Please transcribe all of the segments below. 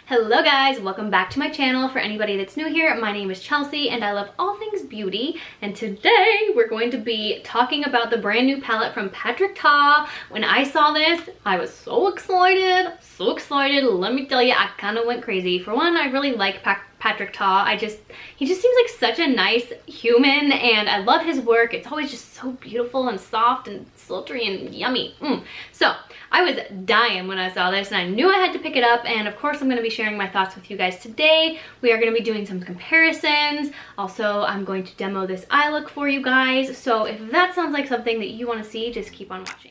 Hello guys, welcome back to my channel. For anybody that's new here, my name is Chelsea and I love all things beauty, and today we're going to be talking about the brand new palette from PATRICK TA. When I saw this, I was so excited. Let me tell you, I kind of went crazy. For one, I really like PATRICK TA. He just seems like such a nice human and I love his work. It's always just so beautiful and soft and sultry and yummy. So I was dying when I saw this and I knew I had to pick it up, and of course I'm going to be sharing my thoughts with you guys today. We are going to be doing some comparisons. Also, I'm going to demo this eye look for you guys. So if that sounds like something that you want to see, just keep on watching.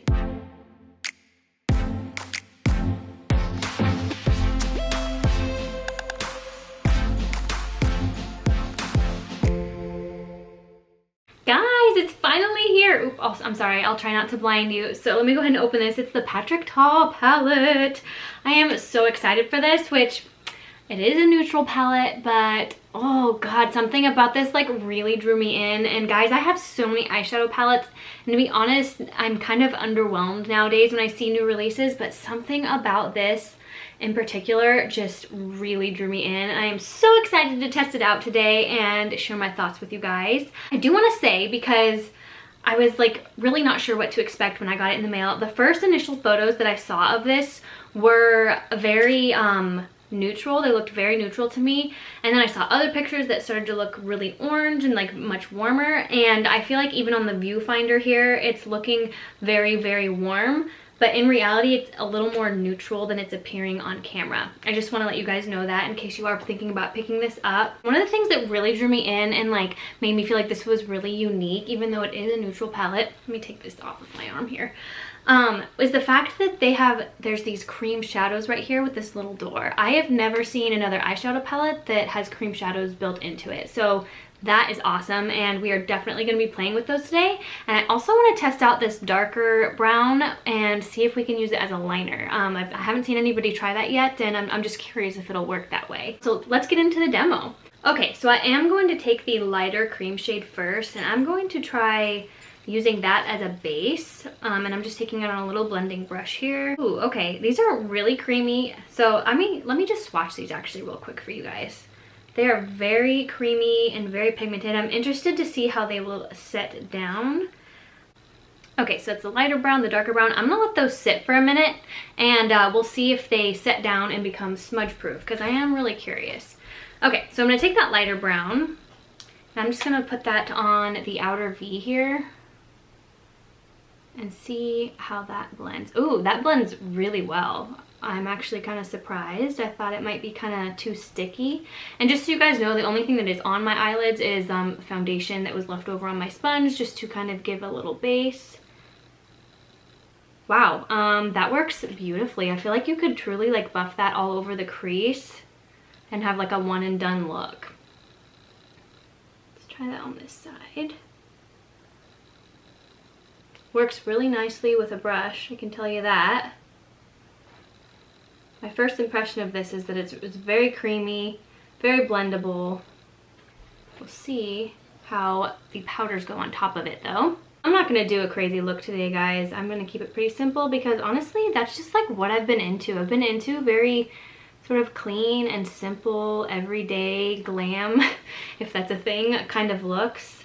Guys, it's finally here. Oop, oh, I'm sorry, I'll try not to blind you. So let me go ahead and open this. It's the PATRICK TA palette. I am so excited for this, which it is a neutral palette, but oh god, something about this like really drew me in. And guys, I have so many eyeshadow palettes, and to be honest, I'm kind of underwhelmed nowadays when I see new releases, but something about this in particular just really drew me in. I am so excited to test it out today and share my thoughts with you guys. I do want to say, because I was like really not sure what to expect when I got it in the mail, the first initial photos that I saw of this were very neutral. They looked very neutral to me, and then I saw other pictures that started to look really orange and like much warmer, and I feel like even on the viewfinder here it's looking very warm. But in reality, it's a little more neutral than it's appearing on camera. I just want to let you guys know that in case you are thinking about picking this up. One of the things that really drew me in and like made me feel like this was really unique, even though it is a neutral palette, let me take this off of my arm here, is the fact that there's these cream shadows right here with this little door. I have never seen another eyeshadow palette that has cream shadows built into it. So that is awesome, and we are definitely going to be playing with those today. And I also want to test out this darker brown and see if we can use it as a liner. I haven't seen anybody try that yet, and I'm just curious if it'll work that way. So let's get into the demo. Okay, so I am going to take the lighter cream shade first, and I'm going to try using that as a base, and I'm just taking it on a little blending brush here. Ooh, okay, these are really creamy. So I mean, let me just swatch these actually real quick for you guys. They are very creamy and very pigmented. I'm interested to see how they will set down. Okay, so it's the lighter brown, the darker brown. I'm gonna let those sit for a minute, and we'll see if they set down and become smudge proof, because I am really curious. Okay, so I'm gonna take that lighter brown, and I'm just gonna put that on the outer V here and see how that blends. Ooh, that blends really well. I'm actually kind of surprised. I thought it might be kind of too sticky. And just so you guys know, the only thing that is on my eyelids is foundation that was left over on my sponge, just to kind of give a little base. Wow, that works beautifully. I feel like you could truly like buff that all over the crease and have like a one and done look. Let's try that on this side. Works really nicely with a brush, I can tell you that. My first impression of this is that it's very creamy, very blendable. We'll see how the powders go on top of it though. I'm not gonna do a crazy look today, guys. I'm gonna keep it pretty simple, because honestly, that's just like what I've been into. I've been into very sort of clean and simple, everyday glam, if that's a thing, kind of looks.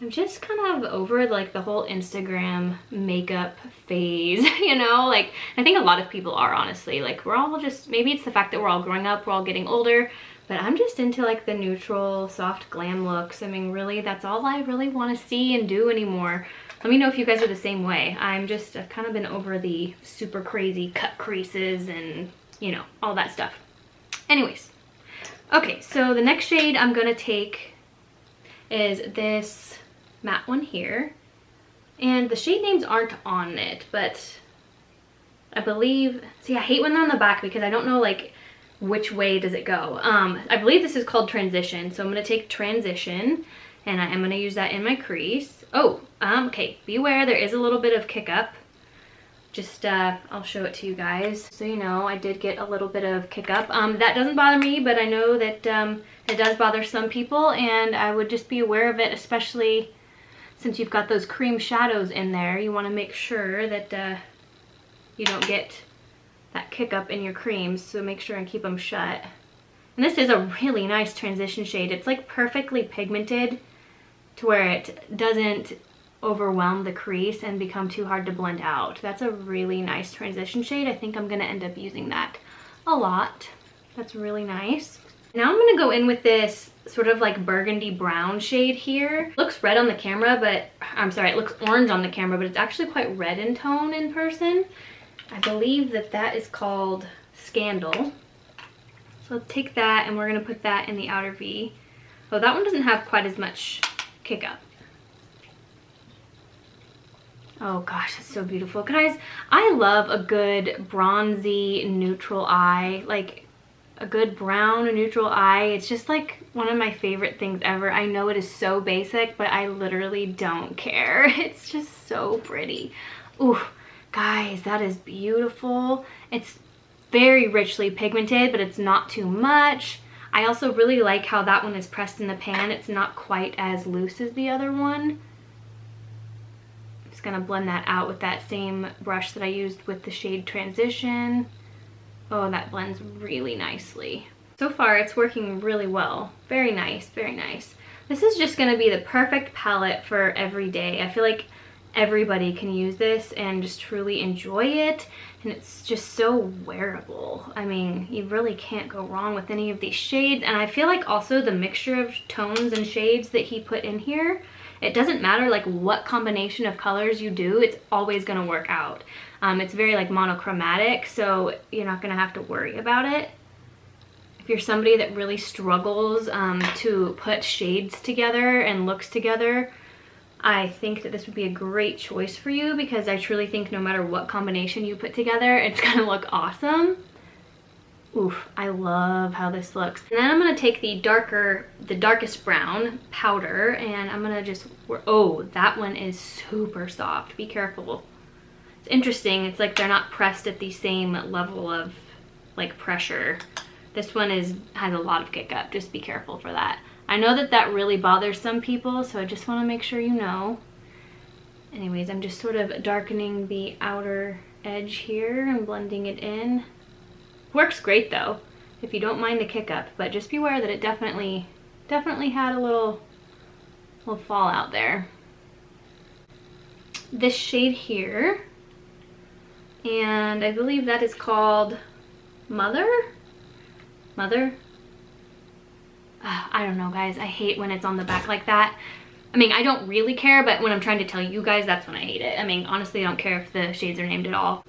I'm just kind of over like the whole Instagram makeup phase, you know, like I think a lot of people are, honestly. Like we're all just, maybe it's the fact that we're all growing up, we're all getting older, but I'm just into like the neutral, soft glam looks. I mean, really, that's all I really want to see and do anymore. Let me know if you guys are the same way. I've kind of been over the super crazy cut creases and, you know, all that stuff. Anyways, okay, so the next shade I'm gonna take is this matte one here, and the shade names aren't on it, but I believe, see, I hate when they're on the back because I don't know like which way does it go. I believe this is called Transition, so I'm gonna take Transition and I am gonna use that in my crease. Oh, okay, beware, there is a little bit of kick up. Just I'll show it to you guys so you know I did get a little bit of kick up. That doesn't bother me, but I know that it does bother some people, and I would just be aware of it, especially since you've got those cream shadows in there. You want to make sure that you don't get that kick up in your creams, so make sure and keep them shut. And this is a really nice transition shade. It's like perfectly pigmented to where it doesn't overwhelm the crease and become too hard to blend out. That's a really nice transition shade. I think I'm gonna end up using that a lot. That's really nice. Now I'm gonna go in with this sort of like burgundy brown shade here. It looks red on the camera, but I'm sorry, it looks orange on the camera, but it's actually quite red in tone in person. I believe that that is called Scandal. So let's take that and we're gonna put that in the outer V. Oh, that one doesn't have quite as much kick up. Oh gosh, that's so beautiful. Guys, I love a good bronzy neutral eye, like a good brown neutral eye. It's just like one of my favorite things ever. I know it is so basic, but I literally don't care. It's just so pretty. Ooh, guys, that is beautiful. It's very richly pigmented, but it's not too much. I also really like how that one is pressed in the pan. It's not quite as loose as the other one. I'm just gonna blend that out with that same brush that I used with the shade Transition. Oh, that blends really nicely. So far, it's working really well. Very nice, very nice. This is just gonna be the perfect palette for every day. I feel like everybody can use this and just truly enjoy it, and it's just so wearable. I mean, you really can't go wrong with any of these shades, and I feel like also the mixture of tones and shades that he put in here, it doesn't matter like what combination of colors you do, it's always gonna work out. It's very like monochromatic, so you're not gonna have to worry about it. If you're somebody that really struggles to put shades together and looks together, I think that this would be a great choice for you, because I truly think no matter what combination you put together, it's gonna look awesome. Oof, I love how this looks. And then I'm gonna take the darkest brown powder, and I'm gonna just, oh, that one is super soft. Be careful. It's interesting, it's like they're not pressed at the same level of like pressure. This one has a lot of kick up, just be careful for that. I know that that really bothers some people, so I just want to make sure you know. Anyways, I'm just sort of darkening the outer edge here and blending it in. Works great though, if you don't mind the kick up, but just beware that it definitely had a little fallout there. This shade here, and I believe that is called Mother? I don't know, guys. I hate when it's on the back like that. I mean, I don't really care, but when I'm trying to tell you guys, that's when I hate it. I mean, honestly, I don't care if the shades are named at all.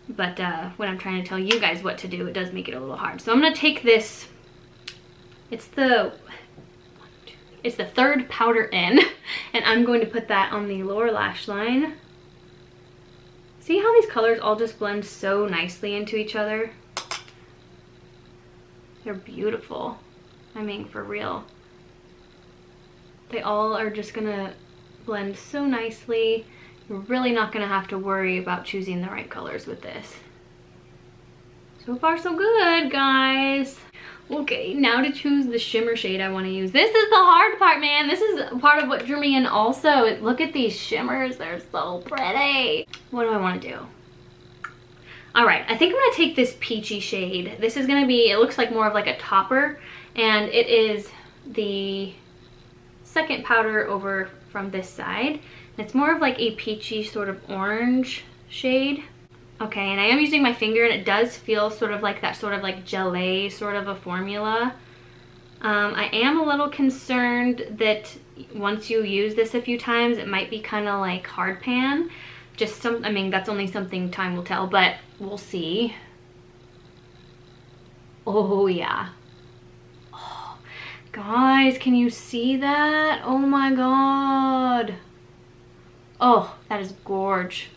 But when I'm trying to tell you guys what to do, it does make it a little hard. So I'm going to take this. It's the third powder in, and I'm going to put that on the lower lash line. See how these colors all just blend so nicely into each other? They're beautiful. I mean, for real. They all are just gonna blend so nicely. You're really not gonna have to worry about choosing the right colors with this. So far, so good, guys. Okay, now to choose the shimmer shade I want to use. This is the hard part, man. This is part of what drew me in also. Look at these shimmers. They're so pretty. What do I want to do? All right, I think I'm gonna take this peachy shade. This is gonna be, it looks like more of like a topper, and it is the second powder over from this side. It's more of like a peachy sort of orange shade. Okay, and I am using my finger, and it does feel sort of like that sort of like gelée sort of a formula. I am a little concerned that once you use this a few times, it might be kind of like hard pan. I mean, that's only something time will tell, but we'll see. Oh yeah. Oh, guys, can you see that? Oh my god. Oh, that is gorge.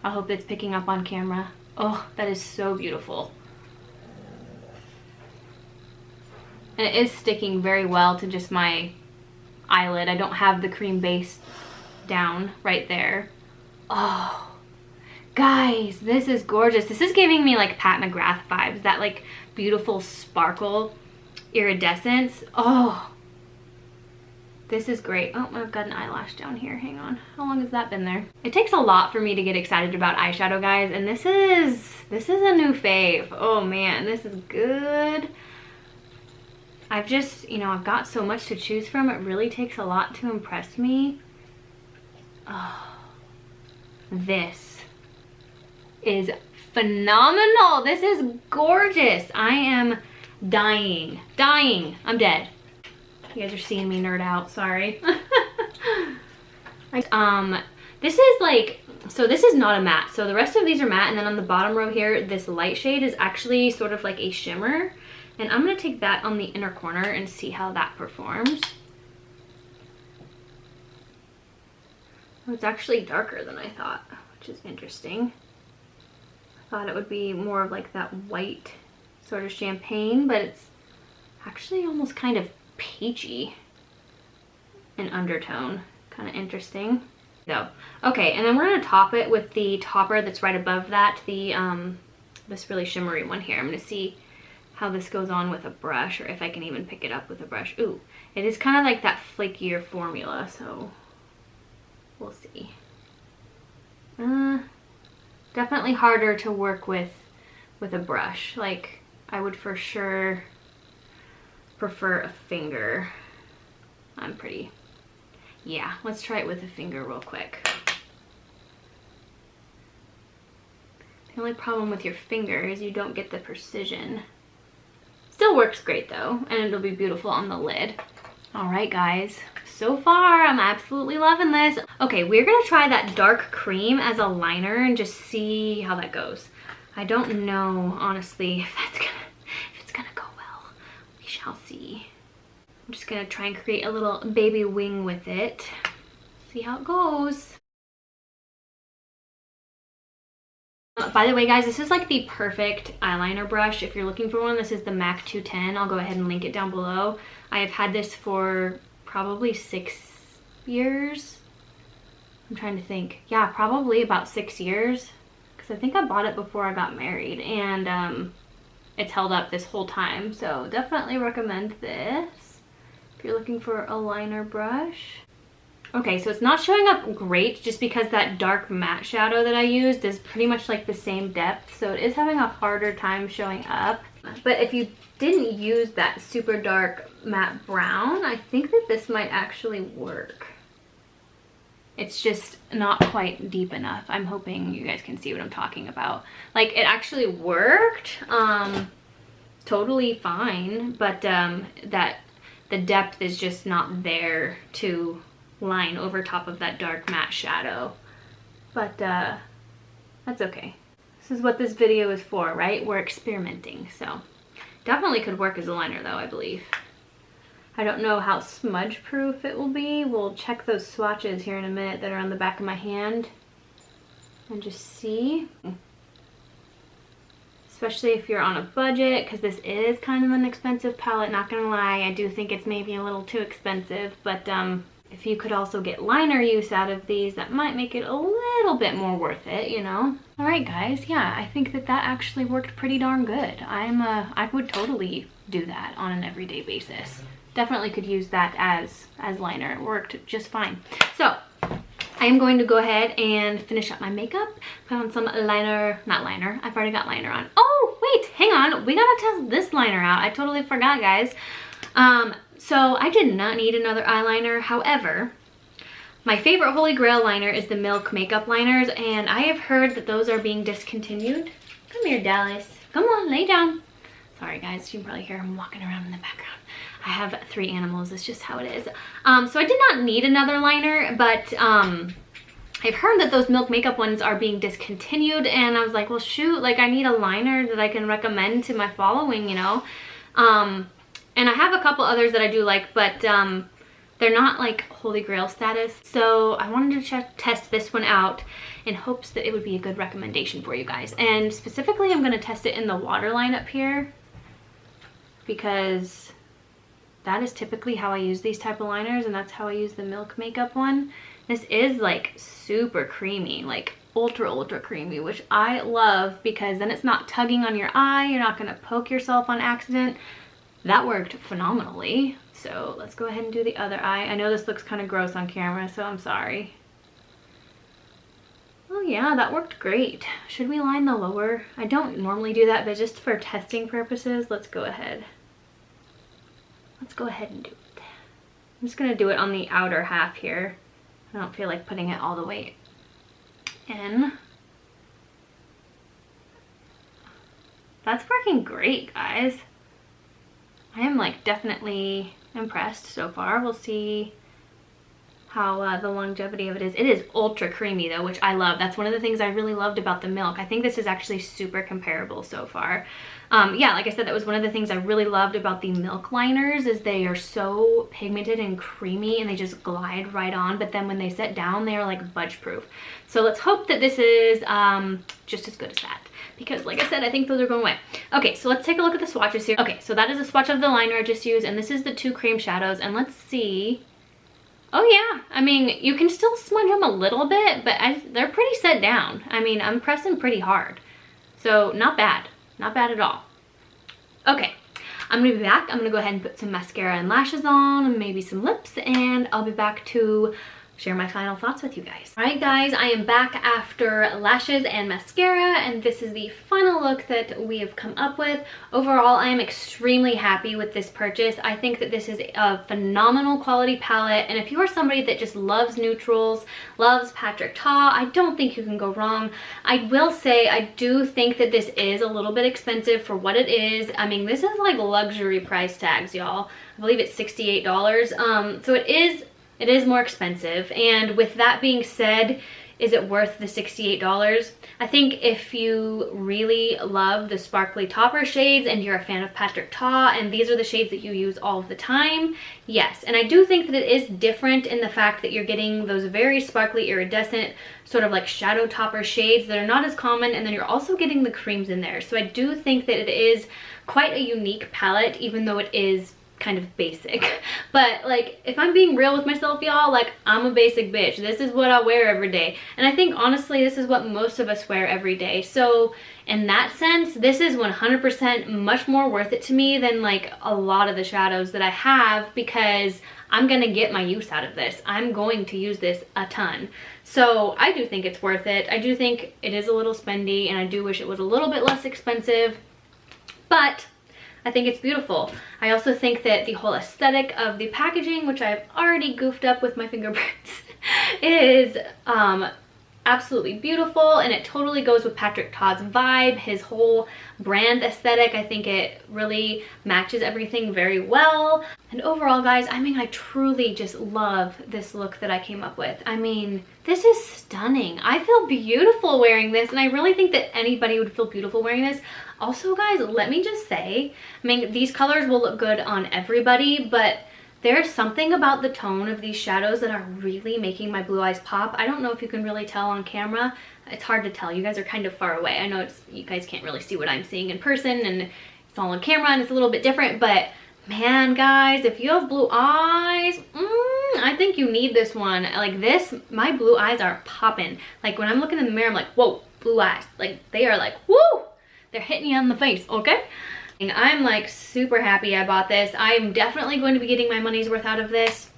I hope it's picking up on camera. Oh, that is so beautiful. And it is sticking very well to just my eyelid. I don't have the cream base down right there. Oh, guys, this is gorgeous. This is giving me like Pat McGrath vibes, that like beautiful sparkle iridescence. Oh, This is great. Oh, I've got an eyelash down here. Hang on. How long has that been there? It takes a lot for me to get excited about eyeshadow, guys, and this is a new fave. Oh man, this is good. I've just, you know, I've got so much to choose from. It really takes a lot to impress me. Oh, this is phenomenal. This is gorgeous. I am dying. I'm dead. You guys are seeing me nerd out, sorry. This is like, so this is not a matte. So the rest of these are matte, and then on the bottom row here, this light shade is actually sort of like a shimmer. And I'm gonna take that on the inner corner and see how that performs. Oh, it's actually darker than I thought, which is interesting. I thought it would be more of like that white sort of champagne, but it's actually almost kind of peachy in undertone. Kind of interesting. So, okay, and then we're gonna top it with the topper that's right above that, the this really shimmery one here. I'm gonna see how this goes on with a brush, or if I can even pick it up with a brush. Ooh, it is kind of like that flakier formula, so we'll see. Definitely harder to work with a brush. Like, I would for sure prefer a finger. Yeah, let's try it with a finger real quick. The only problem with your finger is you don't get the precision. Still works great though, and it'll be beautiful on the lid. All right, guys, so far I'm absolutely loving this. Okay, we're gonna try that dark cream as a liner and just see how that goes. I don't know, honestly, if it's gonna go well. We shall see. I'm just gonna try and create a little baby wing with it. See how it goes. By the way, guys, this is like the perfect eyeliner brush. If you're looking for one, this is the MAC 210. I'll go ahead and link it down below. I have had this for probably 6 years. I'm trying to think. Yeah, probably about 6 years. Because I think I bought it before I got married. And it's held up this whole time. So definitely recommend this if you're looking for a liner brush. Okay, so it's not showing up great just because that dark matte shadow that I used is pretty much like the same depth, so it is having a harder time showing up. But if you didn't use that super dark matte brown, I think that this might actually work. It's just not quite deep enough. I'm hoping you guys can see what I'm talking about. Like, it actually worked totally fine, but that the depth is just not there to line over top of that dark matte shadow. But that's okay. This is what this video is for, right? We're experimenting, so definitely could work as a liner though, I believe. I don't know how smudge proof it will be. We'll check those swatches here in a minute that are on the back of my hand and just see. Especially if you're on a budget, because this is kind of an expensive palette, not gonna lie. I do think it's maybe a little too expensive, but if you could also get liner use out of these, that might make it a little bit more worth it, you know? All right, guys, yeah, I think that actually worked pretty darn good. I would totally do that on an everyday basis. Definitely could use that as liner. It worked just fine. So I am going to go ahead and finish up my makeup, put on some liner, not liner, I've already got liner on. Oh, wait, hang on, we gotta test this liner out. I totally forgot, guys. So I did not need another eyeliner. However, my favorite holy grail liner is the Milk makeup liners, and I have heard that those are being discontinued. Come here, Dallas. Come on, lay down. Sorry, guys, you can probably hear him walking around in the background. I have 3 animals. It's just how it is. So I did not need another liner, but I've heard that those Milk makeup ones are being discontinued, and I was like, well, shoot, like I need a liner that I can recommend to my following, you know? And I have a couple others that I do like, but they're not like holy grail status. So I wanted to test this one out in hopes that it would be a good recommendation for you guys. And specifically, I'm gonna test it in the waterline up here because that is typically how I use these type of liners, and that's how I use the Milk makeup one. This is like super creamy, like ultra creamy, which I love because then it's not tugging on your eye. You're not gonna poke yourself on accident. that worked phenomenally. So let's go ahead and do the other eye. I know this looks kind of gross on camera, so I'm sorry. Oh yeah, that worked great. Should we line the lower? I don't normally do that, but just for testing purposes, let's go ahead. Let's go ahead and do it. I'm just gonna do it on the outer half here. I don't feel like putting it all the way in. That's working great, guys. I am like definitely impressed so far. We'll see how the longevity of it is. It is ultra creamy though, which I love. That's one of the things I really loved about the milk. I think this is actually super comparable so far. Yeah, like I said, that was one of the things I really loved about the milk liners is they are so pigmented and creamy and they just glide right on, but then when they set down, they are like budge proof. So let's hope that this is just as good as that, because like I said, I think those are going away. Okay, so let's take a look at the swatches here. Okay, so that is a swatch of the liner I just used, and this is the two cream shadows, and let's see. Oh yeah, I mean, you can still smudge them a little bit, but they're pretty set down. I mean, I'm pressing pretty hard. So not bad, not bad at all. Okay, I'm gonna be back. I'm gonna go ahead and put some mascara and lashes on and maybe some lips, and I'll be back to share my final thoughts with you guys. All right guys, I am back after lashes and mascara, and this is the final look that we have come up with. Overall, I am extremely happy with this purchase. I think that this is a phenomenal quality palette, and if you are somebody that just loves neutrals, loves Patrick Ta, I don't think you can go wrong. I will say I do think that this is a little bit expensive for what it is. I mean, this is like luxury price tags, y'all. I believe it's $68. So it is more expensive, and with that being said, is it worth the $68? I think if you really love the sparkly topper shades and you're a fan of Patrick Ta and these are the shades that you use all the time, yes. And I do think that it is different in the fact that you're getting those very sparkly iridescent sort of like shadow topper shades that are not as common, and then you're also getting the creams in there. So I do think that it is quite a unique palette, even though it is kind of basic. But like, if I'm being real with myself, y'all, like, I'm a basic bitch. This is what I wear every day, and I think honestly this is what most of us wear every day. So in that sense, this is 100% much more worth it to me than like a lot of the shadows that I have, because I'm gonna get my use out of this. I'm going to use this a ton. So I do think it's worth it. I do think it is a little spendy, and I do wish it was a little bit less expensive, but I think it's beautiful. I also think that the whole aesthetic of the packaging, which I've already goofed up with my fingerprints, is absolutely beautiful, and it totally goes with Patrick Ta's vibe, his whole brand aesthetic. I think it really matches everything very well. And overall, guys, I mean, I truly just love this look that I came up with. I mean, this is stunning. I feel beautiful wearing this, and I really think that anybody would feel beautiful wearing this. Also, guys, let me just say, I mean, these colors will look good on everybody, but there's something about the tone of these shadows that are really making my blue eyes pop. I don't know if you can really tell on camera. It's hard to tell. You guys are kind of far away. I know you guys can't really see what I'm seeing in person, and it's all on camera and it's a little bit different, but man, guys, if you have blue eyes, I think you need this one. Like this, my blue eyes are popping. Like when I'm looking in the mirror, I'm like, whoa, blue eyes. Like they are like, woo! They're hitting you on the face, okay? And I'm like super happy I bought this. I'm definitely going to be getting my money's worth out of this.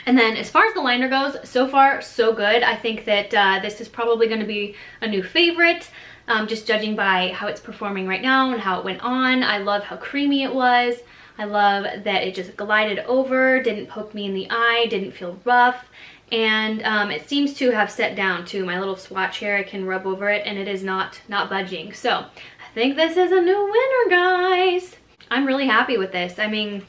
And then as far as the liner goes, so far so good. I think that this is probably going to be a new favorite, just judging by how it's performing right now and how it went on. I love how creamy it was. I love that it just glided over, didn't poke me in the eye, didn't feel rough. And it seems to have set down too. My little swatch here, I can rub over it and it is not budging. So I think this is a new winner, guys. I'm really happy with this. I mean,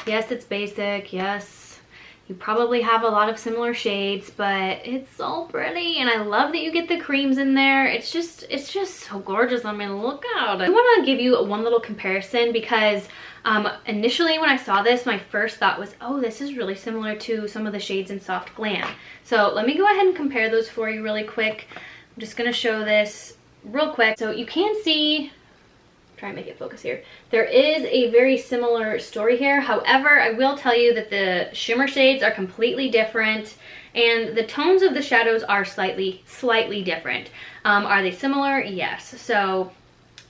yes, it's basic. Yes, you probably have a lot of similar shades, but it's so pretty, and I love that you get the creams in there. It's just so gorgeous. I mean, look out. I want to give you one little comparison, because initially when I saw this, my first thought was, oh, this is really similar to some of the shades in Soft Glam. So let me go ahead and compare those for you really quick. I'm just going to show this real quick. So you can see, try and make it focus here, there is a very similar story here. However, I will tell you that the shimmer shades are completely different, and the tones of the shadows are slightly different. Are they similar? Yes. So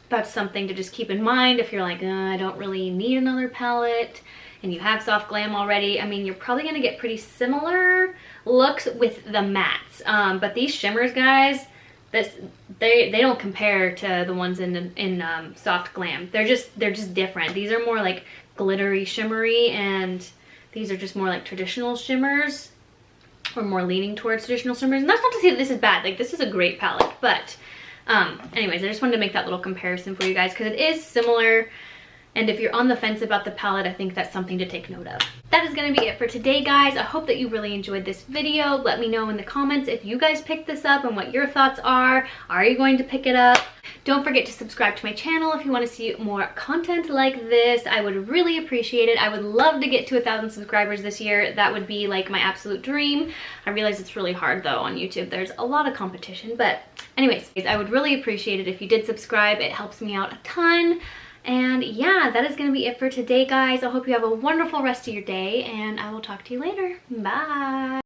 that's something to just keep in mind if you're like, I don't really need another palette, and you have Soft Glam already. I mean, you're probably gonna get pretty similar looks with the mattes, but these shimmers, guys, they don't compare to the ones in Soft Glam. They're just different. These are more like glittery, shimmery, and these are just more like traditional shimmers, or more leaning towards traditional shimmers. And that's not to say that this is bad. Like, this is a great palette, but anyways, I just wanted to make that little comparison for you guys because it is similar. And if you're on the fence about the palette, I think that's something to take note of. That is going to be it for today, guys. I hope that you really enjoyed this video. Let me know in the comments if you guys picked this up and what your thoughts are. Are you going to pick it up? Don't forget to subscribe to my channel if you want to see more content like this. I would really appreciate it. I would love to get to 1,000 subscribers this year. That would be like my absolute dream. I realize it's really hard though on YouTube. There's a lot of competition, but anyways, I would really appreciate it if you did subscribe. It helps me out a ton. And yeah, that is going to be it for today, guys. I hope you have a wonderful rest of your day, and I will talk to you later. Bye.